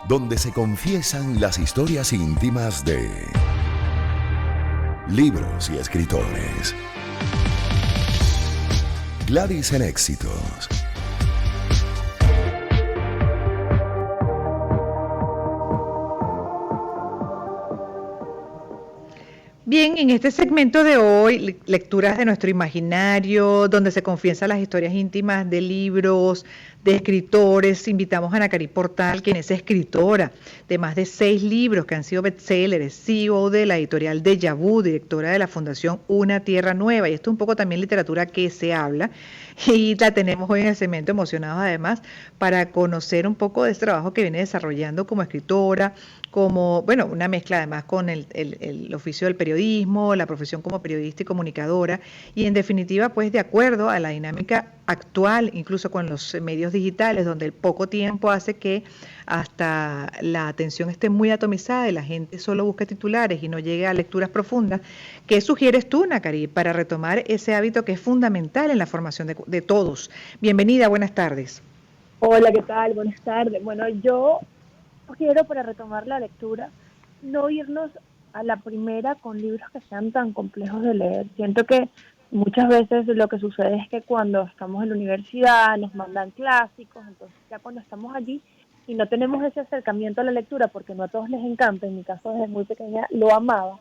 donde se confiesan las historias íntimas de libros y escritores. Gladys en Éxitos. Bien, en este segmento de hoy, lecturas de nuestro imaginario, donde se confiesan las historias íntimas de libros, de escritores, invitamos a Ana Cari Portal, quien es escritora de más de 6 libros que han sido bestsellers, CEO de la editorial Deja Vu, directora de la Fundación Una Tierra Nueva, y esto es un poco también literatura que se habla, y la tenemos hoy en el segmento Emocionados además, para conocer un poco de este trabajo que viene desarrollando como escritora, como, bueno, una mezcla además con el oficio del periodismo, la profesión como periodista y comunicadora, y en definitiva, pues de acuerdo a la dinámica actual, incluso con los medios digitales, donde el poco tiempo hace que hasta la atención esté muy atomizada y la gente solo busque titulares y no llegue a lecturas profundas. ¿Qué sugieres tú, Nacari, para retomar ese hábito que es fundamental en la formación de todos? Bienvenida, buenas tardes. Hola, ¿qué tal? Buenas tardes. Bueno, yo quiero para retomar la lectura, no irnos a la primera con libros que sean tan complejos de leer. Siento que muchas veces lo que sucede es que cuando estamos en la universidad nos mandan clásicos, entonces ya cuando estamos allí y no tenemos ese acercamiento a la lectura, porque no a todos les encanta, en mi caso desde muy pequeña lo amaba,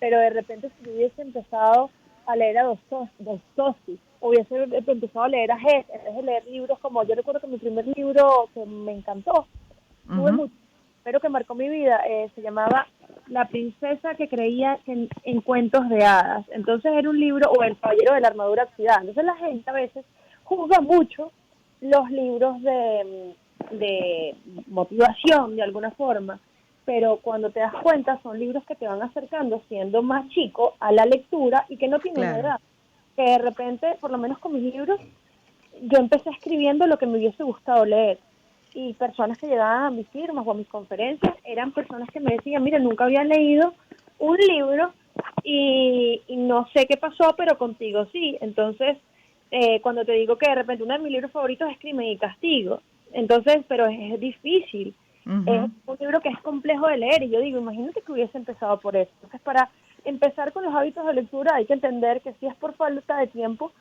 pero de repente si yo hubiese empezado a leer a Dostoyevsky, hubiese empezado a leer a Hesse, en vez de leer libros como, yo recuerdo que mi primer libro que me encantó, tuve mucho, pero que marcó mi vida, se llamaba La princesa que creía en cuentos de hadas. Entonces era un libro, o El caballero de la armadura oxidada. Entonces la gente a veces juzga mucho los libros de motivación de alguna forma, pero cuando te das cuenta son libros que te van acercando siendo más chico a la lectura y que no tienen una edad. Que de repente, por lo menos con mis libros, yo empecé escribiendo lo que me hubiese gustado leer, y personas que llegaban a mis firmas o a mis conferencias eran personas que me decían, mira, nunca había leído un libro y no sé qué pasó, pero contigo sí. Entonces, cuando te digo que de repente uno de mis libros favoritos es Crimen y Castigo, entonces, pero es difícil. Es un libro que es complejo de leer y yo digo, imagínate que hubiese empezado por eso. Entonces, para empezar con los hábitos de lectura hay que entender que si es por falta de tiempo,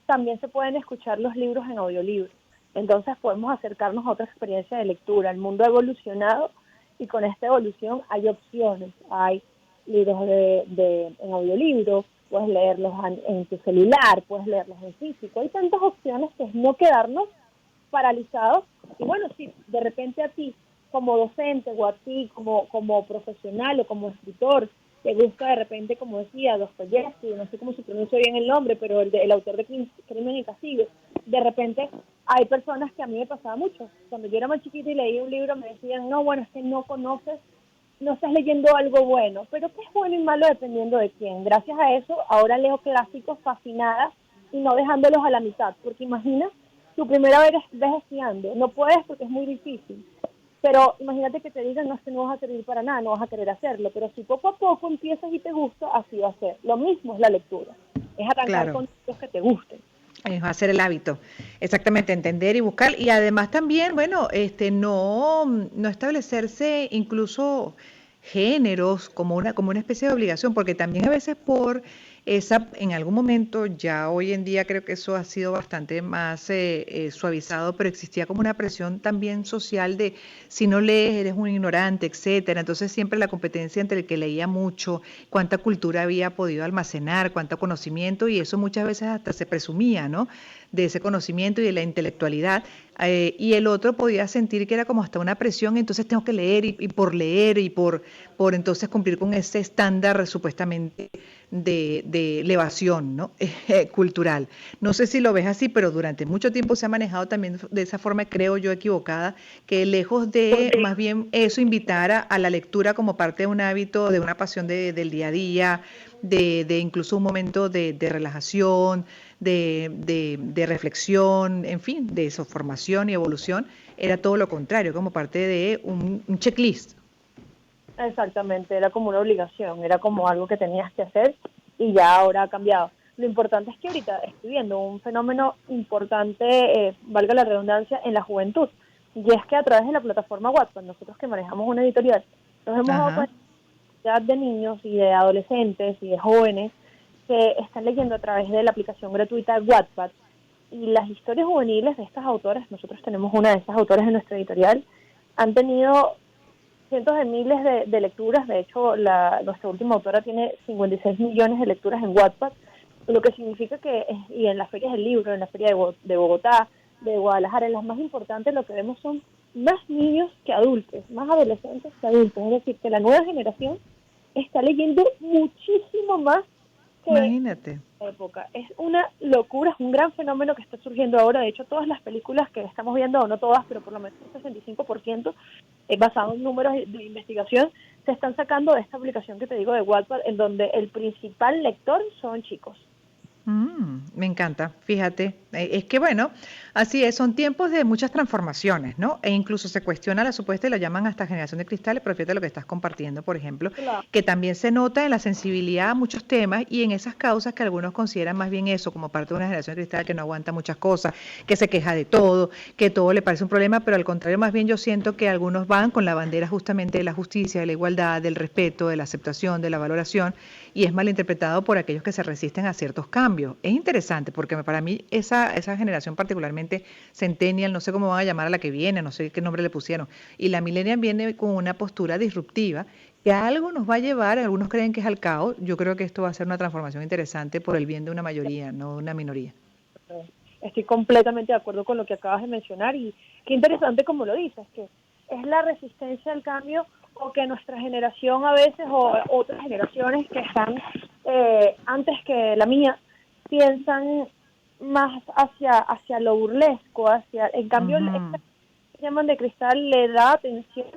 también se pueden escuchar los libros en audiolibros. Entonces podemos acercarnos a otra experiencia de lectura. El mundo ha evolucionado y con esta evolución hay opciones. Hay libros en audiolibro, puedes leerlos en tu celular, puedes leerlos en físico. Hay tantas opciones que es no quedarnos paralizados. Y bueno, si de repente a ti como docente o a ti como profesional o como escritor te gusta de repente, como decía, Dostoyevsky, no sé cómo se pronuncia bien el nombre, pero el autor de Crimen y Castigo, de repente hay personas que a mí me pasaba mucho. Cuando yo era más chiquita y leía un libro me decían, no, bueno, es que no conoces, no estás leyendo algo bueno, pero ¿qué es bueno y malo dependiendo de quién? Gracias a eso ahora leo clásicos fascinada y no dejándolos a la mitad, porque imagina tu primera vez esquiando, no puedes porque es muy difícil. Pero imagínate que te digan, no, es que no vas a servir para nada, no vas a querer hacerlo. Pero si poco a poco empiezas y te gusta, así va a ser. Lo mismo es la lectura. Es arrancar con los que te gusten. Va a ser el hábito, exactamente, entender y buscar, y además también, bueno, no establecerse incluso géneros como una especie de obligación, porque también a veces por en algún momento, ya hoy en día creo que eso ha sido bastante más suavizado, pero existía como una presión también social de si no lees eres un ignorante, etcétera. Entonces siempre la competencia entre el que leía mucho, cuánta cultura había podido almacenar, cuánto conocimiento, y eso muchas veces hasta se presumía, ¿no? De ese conocimiento y de la intelectualidad, y el otro podía sentir que era como hasta una presión, entonces tengo que leer y por leer y por entonces cumplir con ese estándar supuestamente de elevación, ¿no? Cultural. No sé si lo ves así, pero durante mucho tiempo se ha manejado también de esa forma, creo yo, equivocada, que lejos de más bien eso invitara a la lectura como parte de un hábito, de una pasión del día a día, de incluso un momento de relajación, de reflexión, en fin, de su formación y evolución, era todo lo contrario, como parte de un checklist. Exactamente, era como una obligación, era como algo que tenías que hacer y ya ahora ha cambiado. Lo importante es que ahorita estoy viendo un fenómeno importante, valga la redundancia, en la juventud. y es que a través de la plataforma Wattpad, nosotros que manejamos una editorial, nos hemos dado Ajá. cuenta de niños y de adolescentes y de jóvenes que están leyendo a través de la aplicación gratuita Wattpad, y las historias juveniles de estas autoras, nosotros tenemos una de estas autoras en nuestra editorial, han tenido cientos de miles de lecturas. De hecho, nuestra última autora tiene 56 millones de lecturas en Wattpad, lo que significa que, y en las ferias del libro, en la feria de Bogotá, de Guadalajara, en las más importantes, lo que vemos son más niños que adultos, más adolescentes que adultos. Es decir, que la nueva generación está leyendo muchísimo más que Imagínate. época. Es una locura, es un gran fenómeno que está surgiendo ahora. De hecho, todas las películas que estamos viendo, o no todas, pero por lo menos un 65%, basado en números de investigación, se están sacando de esta aplicación que te digo de Wattpad, en donde el principal lector son chicos. Me encanta, fíjate. Es que bueno, así es, son tiempos de muchas transformaciones, ¿no? E incluso se cuestiona la supuesta y la llaman hasta generación de cristales, pero fíjate lo que estás compartiendo, por ejemplo, Claro. que también se nota en la sensibilidad a muchos temas y en esas causas que algunos consideran más bien eso, como parte de una generación de cristal que no aguanta muchas cosas, que se queja de todo, que todo le parece un problema, pero al contrario, más bien yo siento que algunos van con la bandera justamente de la justicia, de la igualdad, del respeto, de la aceptación, de la valoración, y es malinterpretado por aquellos que se resisten a ciertos cambios. Es interesante porque para mí esa generación particularmente centennial, no sé cómo van a llamar a la que viene, no sé qué nombre le pusieron, y la millennial viene con una postura disruptiva que a algo nos va a llevar, algunos creen que es al caos, yo creo que esto va a ser una transformación interesante por el bien de una mayoría, no de una minoría. Estoy completamente de acuerdo con lo que acabas de mencionar, y qué interesante como lo dices, que es la resistencia al cambio, o que nuestra generación a veces, o otras generaciones que están antes que la mía, piensan más hacia lo burlesco, en cambio, esta Ujú. que llaman de cristal le da atención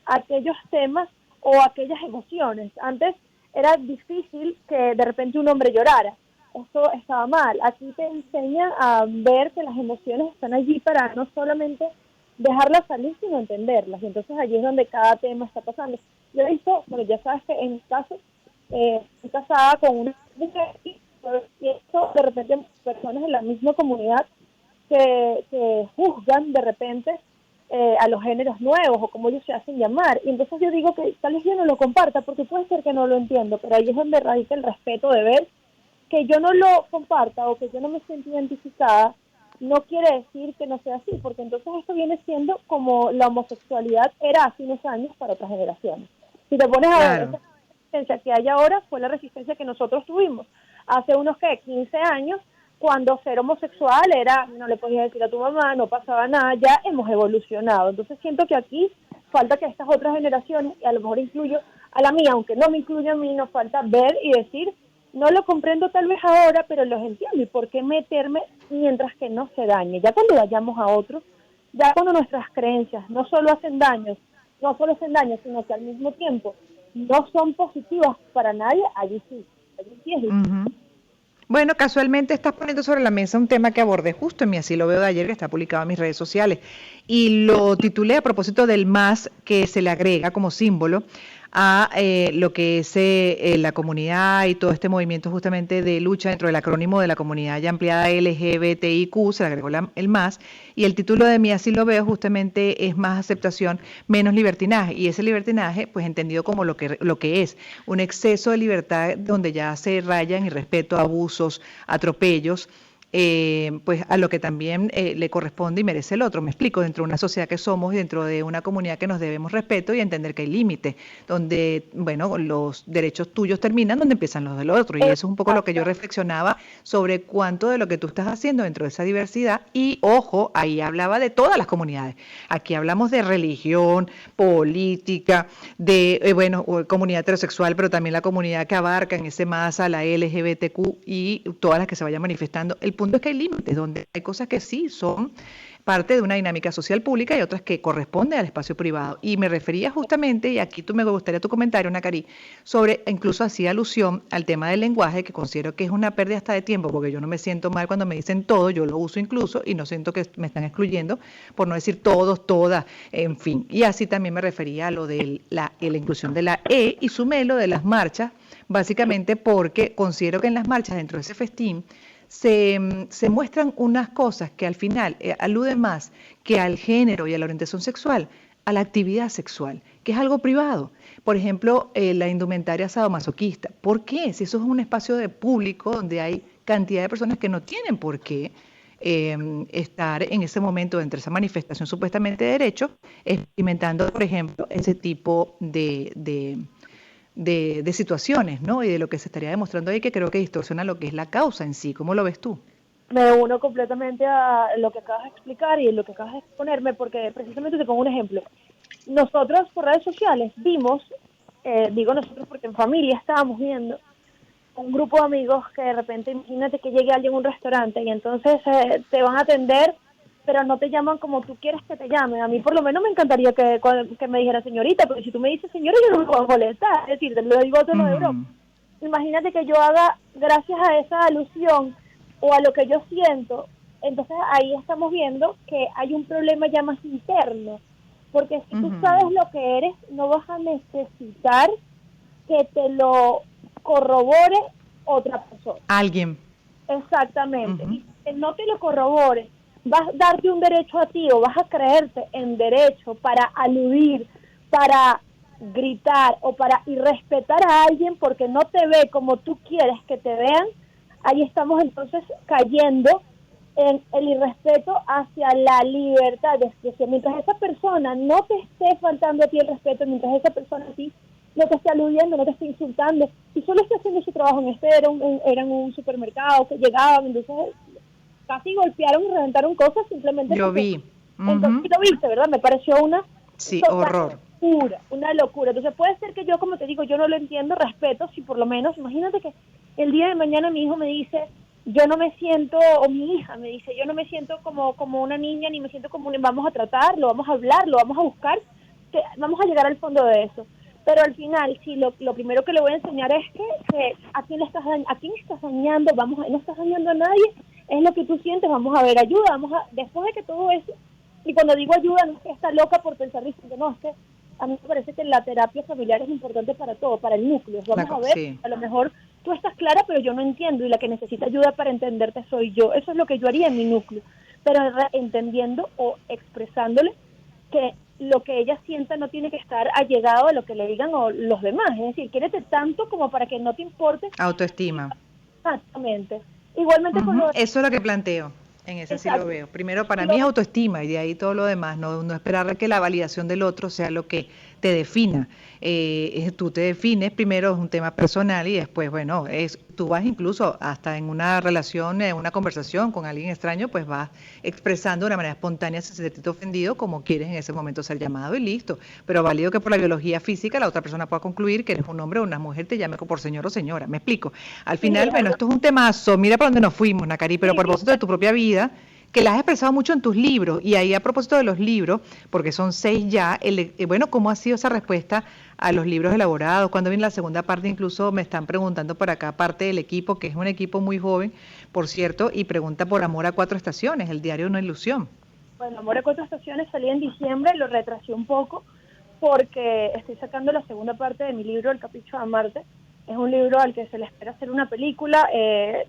a aquellos temas o aquellas emociones. Antes era difícil que de repente un hombre llorara, eso estaba mal. Aquí te enseña a ver que las emociones están allí para no solamente dejarlas salir, sino entenderlas. Y entonces allí es donde cada tema está pasando. Yo he visto, bueno, ya sabes que en mi caso, estoy casada con una mujer, y eso de repente personas en la misma comunidad que juzgan de repente a los géneros nuevos, o como ellos se hacen llamar. Y entonces yo digo que tal vez yo no lo comparta, porque puede ser que no lo entiendo, pero ahí es donde radica el respeto de ver que yo no lo comparta, o que yo no me sienta identificada, no quiere decir que no sea así, porque entonces esto viene siendo como la homosexualidad era hace unos años para otras generaciones. Si te pones a ver, Claro. esa resistencia que hay ahora fue la resistencia que nosotros tuvimos hace unos 15 años, cuando ser homosexual era, no le podías decir a tu mamá, no pasaba nada. Ya hemos evolucionado. Entonces siento que aquí falta que estas otras generaciones, y a lo mejor incluyo a la mía, aunque no me incluya a mí, nos falta ver y decir, no lo comprendo tal vez ahora, pero los entiendo, y por qué meterme mientras que no se dañe. Ya cuando vayamos a otros, ya cuando nuestras creencias no solo hacen daño, sino que al mismo tiempo no son positivas para nadie, allí sí es difícil. Ujú. Bueno, casualmente estás poniendo sobre la mesa un tema que abordé justo en mi Así lo veo de ayer, que está publicado en mis redes sociales, y lo titulé a propósito del más que se le agrega como símbolo a lo que es la comunidad y todo este movimiento justamente de lucha dentro del acrónimo de la comunidad ya ampliada LGBTIQ, se le agregó el más, y el título de mi Así lo veo justamente es más aceptación, menos libertinaje, y ese libertinaje pues entendido como lo que es un exceso de libertad donde ya se rayan irrespeto, abusos, atropellos, pues a lo que también le corresponde y merece el otro. Me explico, dentro de una sociedad que somos y dentro de una comunidad que nos debemos respeto y entender que hay límites, donde, bueno, los derechos tuyos terminan donde empiezan los del otro. Y eso es un poco lo que yo Exacto. reflexionaba sobre cuánto de lo que tú estás haciendo dentro de esa diversidad. Y ojo, ahí hablaba de todas las comunidades. Aquí hablamos de religión, política, de, bueno, comunidad heterosexual, pero también la comunidad que abarca en ese más a la LGBTQ y todas las que se vayan manifestando. El punto es que hay límites, donde hay cosas que sí son parte de una dinámica social pública y otras que corresponden al espacio privado. Y me refería justamente, y aquí me gustaría tu comentario, Nacari, sobre, incluso hacía alusión al tema del lenguaje, que considero que es una pérdida hasta de tiempo, porque yo no me siento mal cuando me dicen todo, yo lo uso incluso, y no siento que me están excluyendo, por no decir todos, todas, en fin. Y así también me refería a lo de la inclusión de la E, y sumé lo de las marchas, básicamente porque considero que en las marchas, dentro de ese festín, se muestran unas cosas que al final aluden más que al género y a la orientación sexual, a la actividad sexual, que es algo privado. Por ejemplo, la indumentaria sadomasoquista. ¿Por qué? Si eso es un espacio de público donde hay cantidad de personas que no tienen por qué estar en ese momento entre esa manifestación supuestamente de derechos, experimentando, por ejemplo, ese tipo de situaciones, ¿no? Y de lo que se estaría demostrando ahí, que creo que distorsiona lo que es la causa en sí. ¿Cómo lo ves tú? Me uno completamente a lo que acabas de explicar y lo que acabas de exponerme, porque precisamente te pongo un ejemplo. Nosotros por redes sociales vimos, digo nosotros porque en familia estábamos viendo un grupo de amigos que de repente, imagínate que llegue alguien a un restaurante y entonces te van a atender, pero no te llaman como tú quieres que te llamen. A mí por lo menos me encantaría que me dijera señorita, porque si tú me dices señora yo no me voy a molestar, es decir, te lo digo todo de broma. Imagínate que yo haga, gracias a esa alusión o a lo que yo siento, entonces ahí estamos viendo que hay un problema ya más interno, porque si tú sabes lo que eres, no vas a necesitar que te lo corrobore otra persona. Alguien. Exactamente. Y que no te lo corrobore, vas a darte un derecho a ti o vas a creerte en derecho para aludir, para gritar o para irrespetar a alguien porque no te ve como tú quieres que te vean. Ahí estamos entonces cayendo en el irrespeto hacia la libertad de expresión. Mientras esa persona no te esté faltando a ti el respeto, mientras esa persona a ti no te esté aludiendo, no te esté insultando, y solo está haciendo su trabajo. Era en un supermercado que llegaban, entonces casi golpearon y reventaron cosas simplemente Yo porque... vi. Entonces, lo viste, ¿verdad? Me pareció una Sí, total horror. locura, una locura. Entonces puede ser que yo, como te digo, yo no lo entiendo, respeto, si por lo menos, imagínate que el día de mañana mi hijo me dice, yo no me siento, o mi hija me dice, yo no me siento como una niña, ni me siento como un... Vamos a tratarlo, vamos a hablarlo, vamos a buscar, vamos a llegar al fondo de eso. Pero al final, sí, lo primero que le voy a enseñar es que a quién estás dañando, no estás dañando a nadie, es lo que tú sientes, vamos a ver, ayuda, después de que todo eso, y cuando digo ayuda, no es que está loca por pensar diciendo, no, es que a mí me parece que la terapia familiar es importante para todo, para el núcleo. Vamos a ver, Sí. a lo mejor tú estás clara, pero yo no entiendo, y la que necesita ayuda para entenderte soy yo. Eso es lo que yo haría en mi núcleo, pero entendiendo o expresándole que lo que ella sienta no tiene que estar allegado a lo que le digan o los demás. Es decir, quiérete tanto como para que no te importe. Autoestima. Exactamente. Igualmente con lo de... Eso es lo que planteo. En ese sí lo Exacto. veo. Primero, para mí es autoestima y de ahí todo lo demás. No esperar que la validación del otro sea lo que te defina. Tú te defines, primero es un tema personal y después, bueno, tú vas incluso hasta en una relación, en una conversación con alguien extraño, pues vas expresando de una manera espontánea si se te siente ofendido como quieres en ese momento ser llamado y listo. Pero válido que por la biología física la otra persona pueda concluir que eres un hombre o una mujer, te llame por señor o señora. ¿Me explico? Al final, bueno, esto es un temazo. Mira para dónde nos fuimos, Nacari, pero a propósito de tu propia vida, que la has expresado mucho en tus libros, y ahí a propósito de los libros, porque son 6 ya, bueno, ¿cómo ha sido esa respuesta a los libros elaborados? ¿Cuándo viene la segunda parte? Incluso me están preguntando por acá, parte del equipo, que es un equipo muy joven, por cierto, y pregunta por Amor a 4 estaciones, el diario Una ilusión. Bueno, Amor a 4 estaciones salí en diciembre, lo retrasé un poco, porque estoy sacando la segunda parte de mi libro, El Capricho de Amarte. Es un libro al que se le espera hacer una película. He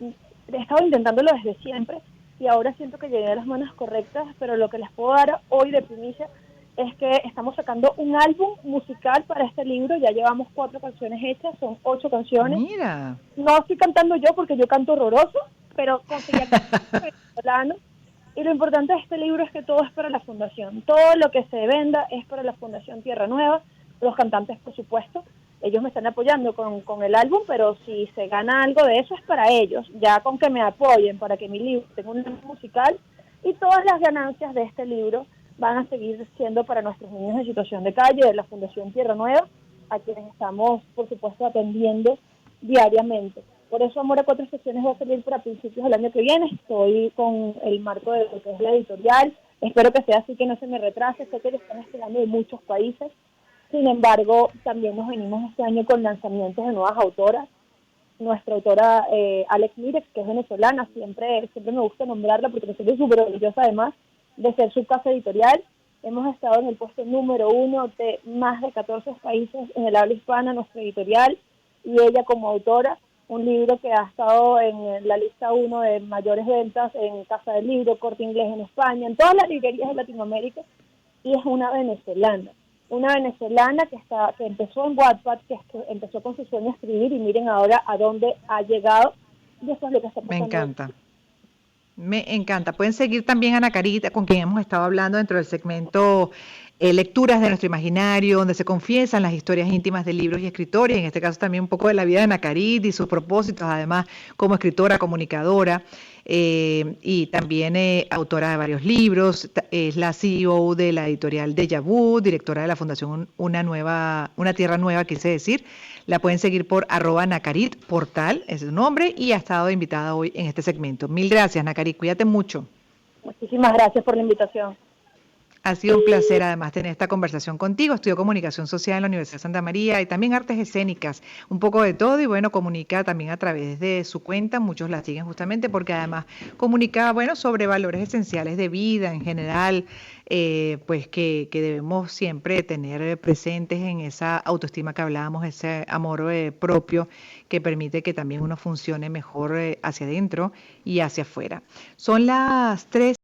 estado intentándolo desde siempre y ahora siento que llegué a las manos correctas, pero lo que les puedo dar hoy de primicia es que estamos sacando un álbum musical para este libro. Ya llevamos 4 canciones hechas, son 8 canciones. Mira. No estoy cantando yo porque yo canto horroroso, pero conseguí venezolano. Y lo importante de este libro es que todo es para la fundación. Todo lo que se venda es para la Fundación Tierra Nueva. Los cantantes, por supuesto, ellos me están apoyando con el álbum, pero si se gana algo de eso es para ellos. Ya con que me apoyen para que mi libro tenga un álbum musical, y todas las ganancias de este libro van a seguir siendo para nuestros niños en situación de calle de la Fundación Tierra Nueva, a quienes estamos, por supuesto, atendiendo diariamente. Por eso Amor a 4 estaciones va a salir para principios del año que viene. Estoy con el marco de lo que es la editorial. Espero que sea así, que no se me retrase. Sé que lo están esperando de muchos países. Sin embargo, también nos venimos este año con lanzamientos de nuevas autoras. Nuestra autora Alex Mirex, que es venezolana, siempre me gusta nombrarla porque me siento súper orgullosa además de ser su casa editorial. Hemos estado en el puesto número 1 de más de 14 países en el habla hispana, nuestra editorial, y ella como autora un libro que ha estado en la lista 1 de mayores ventas en Casa del Libro, Corte Inglés en España, en todas las librerías de Latinoamérica, y es una venezolana que empezó en Wattpad, que empezó con su sueño a escribir, y miren ahora a dónde ha llegado, y eso es lo que está Me pasando. encanta. Me encanta. Pueden seguir también a Ana Carita, con quien hemos estado hablando dentro del segmento Lecturas de nuestro imaginario, donde se confiesan las historias íntimas de libros y escritores, en este caso también un poco de la vida de Ana Carita y sus propósitos, además como escritora, comunicadora, y también autora de varios libros. Es la CEO de la editorial Deja Vu, directora de la Fundación Una Tierra Nueva, quise decir. La pueden seguir por @Nacarit Portal, es su nombre, y ha estado invitada hoy en este segmento. Mil gracias, Nacarit, cuídate mucho. Muchísimas gracias por la invitación. Ha sido un placer además tener esta conversación contigo. Estudió Comunicación Social en la Universidad de Santa María y también Artes Escénicas, un poco de todo, y bueno, comunica también a través de su cuenta, muchos la siguen justamente porque además comunica, bueno, sobre valores esenciales de vida en general, pues que debemos siempre tener presentes en esa autoestima que hablábamos, ese amor propio que permite que también uno funcione mejor hacia adentro y hacia afuera. Son las 3.